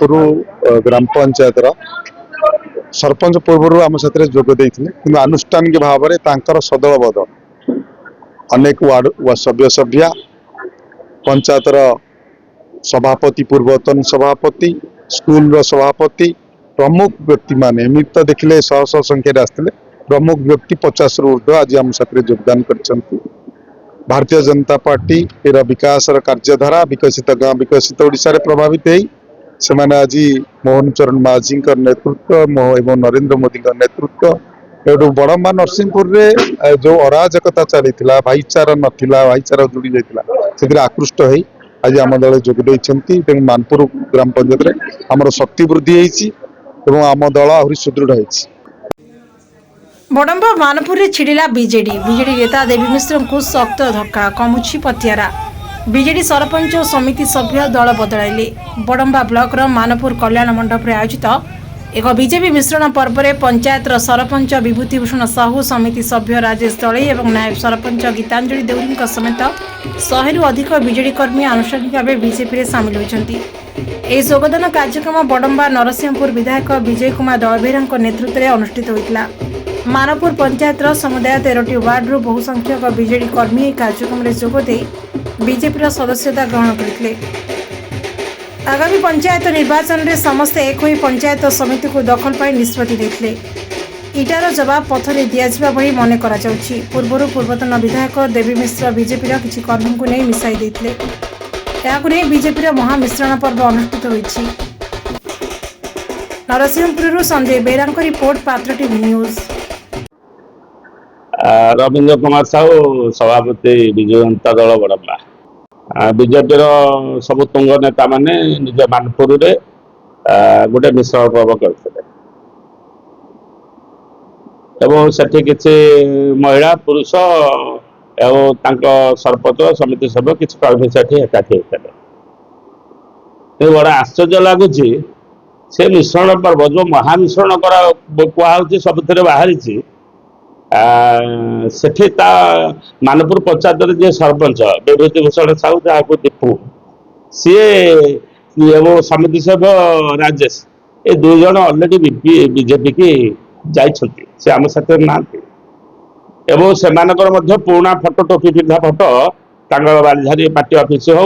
मानपुर ग्राम पंचायत सरपंच पूर्व आम साथ जोग देते आनुष्ठानिक भाव में सदल बदल अनेक वार्ड सभ्य सभ्या पंचायतर सभापति पूर्वतन सभापति स्कूल सभापति प्रमुख व्यक्ति मान एमती तो देखिले शह शह संख्या आसते प्रमुख व्यक्ति 50 रु ऊर्ध्व आज आम साथ योगदान कर भारतीय जनता पार्टी विकास कार्यधारा विकसित गाँ विकसित ओडिशा रे प्रभावित से आज मोहन चरण माझी नेतृत्व एवं नरेंद्र मोदी नेतृत्व एवं बड़म्बा नरसिंहपुर रे जो अराजकता चली भाईचारा नाला भाईचारा जोड़ी जाता आकृष्ट हो आज आम दल जोगद मानपुर ग्राम पंचायत आमर शक्ति वृद्धि होती आम दल आहरी सुदृढ़ होती। बड़म्बा मानपुर छिड़िला बीजेडी नेता देवी मिश्र को शक्त धक्का कमुछि पतियारा बीजेडी सरपंच और समिति सभ्य दल बदलाइले बड़म्बा ब्लॉक मानपुर कल्याण मंडप रे आयोजित एक बीजेपी मिश्रण पर्व में पंचायत सरपंच विभूतिभूषण साहू समिति सभ्य राजेश दलई और नायब सरपंच गीतांजलि देउरी समेत 100 रु अधिक बीजेडी कर्मी आनुष्ठानिक भाव बीजेपी सामिल होती। योगदान कार्यक्रम बड़म्बा नरसिंहपुर विधायक विजय कुमार दलबेहरा नेतृत्व में अनुष्ठित होता। मानपुर पंचायत समुदाय 13टी वार्ड रु बहु संख्यक बीजेडी कर्मी कार्यक्रम में जोगदे बीजेपी सदस्यता ग्रहण करते। आगामी पंचायत निर्वाचन में समस्ते एक हुई पंचायत समिति को दखल पर निष्पत्ति देते इटार जवाब पथरे दिज्वा भली मन कर पूर्वर पूर्वतन विधायक देवी मिश्र बीजेपी किसी कर्मी को नहीं मिसाई देते बीजेपी महामिश्रण पर्व अनुष्ठित होती। नरसिंहपुर संजय बेहरा रिपोर्ट पात्र टीवी न्यूज। रवींद्र कुमार साहू सभापति विजु जनता दल बड़म्बा बीजेपी सब तुंग नेता माने निज मानपुर रे गोटे मिश्रण पर्व करते एवं सेठी किसी महिला पुरुष एवं सरपंच समिति सभ्य किसी कर्मी सेठी एकाठी होते बड़ा आश्चर्य लगुच से मिश्रण पर्व जो महामिश्रण कहुच्छी सब बाहरी सेठी मानपुर पंचायत जे सरपंच विभूतिभूषण साहू जहाँ दीपू सी एवं समिति सभ्य राजेश ये दुई जन अलरेडी बीजेपी की जाइछन्ति से आम साथ ना एवं से पुराना फोटो टोपी पिंधा फोटो बालिझारी पार्टी ऑफिस हो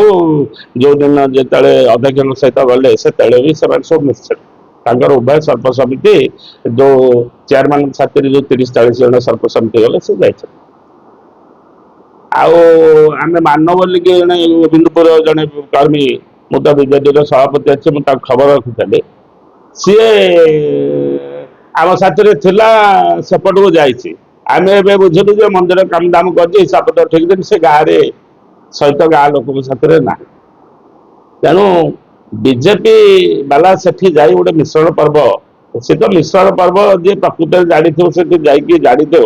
जो दिन जिते अध्यक्ष सहित गले से भी सब निश्चित उभय सर्प समिति जो चेयरमैन साथ जो 30-40 जन सर्प समिति गले से जाइए आम मान बोल बिंदुपुर जड़े कर्मी मुझे बीजेडी सभापति अच्छे मुझे खबर रखी सी आम साथी सेपट को जाइए आम ए बुझलु जो मंदिर काम दाम कर हिसाब पत्र ठीक दिन से गाँव सहित गाँ लोक साथ ना तेणु बीजेपी बाला सेठी जाई गोटे मिश्रण पर्व से तो मिश्रण पर्व जी प्रकृत जानी थो से जानी थो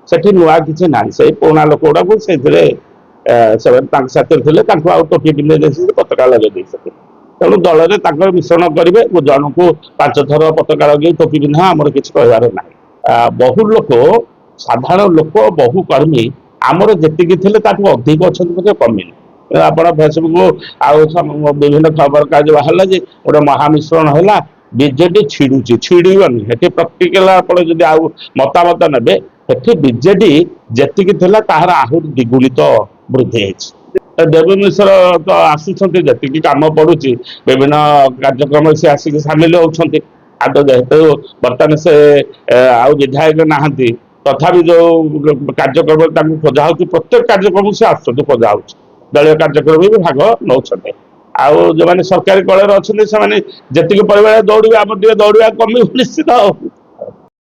से नुआ किसी ना से पुराना लोक गुड़ा को साथी थे टोपी पिंधे पताका लगे तेणु दल में मिश्रण करेंगे जन को 5 थर पताका लगे टोपी पिंधा आमर किसी कहार ना बहु लोक साधारण लोक बहु कर्मी आमर जी थे अधिक अच्छा कमी आप फेसबुक विभिन्न खबर कागज बाहर जे गोटे महामिश्रण है बीजेडी छिड़ुची छिड़बनी ये प्रैक्टिकल आप मतामत ने बीजेडी जी तार आहरी द्विगुणित वृद्धि है। देवी मिश्र तो आसुँच जी कम पड़ुची विभिन्न कार्यक्रम से आसिक सामिल होती तो जेहेतु बर्तमान से आउ विधायक नहांती तथापि जो कार्यक्रम खोजा हो प्रत्येक कार्यक्रम से आसुँच खोजा हो दलीय कार्यक्रम भी भाग नौ जो मैंने सरकारी कल अच्छा से जी परिवार दौड़ा आम दौड़ा कमी निश्चित।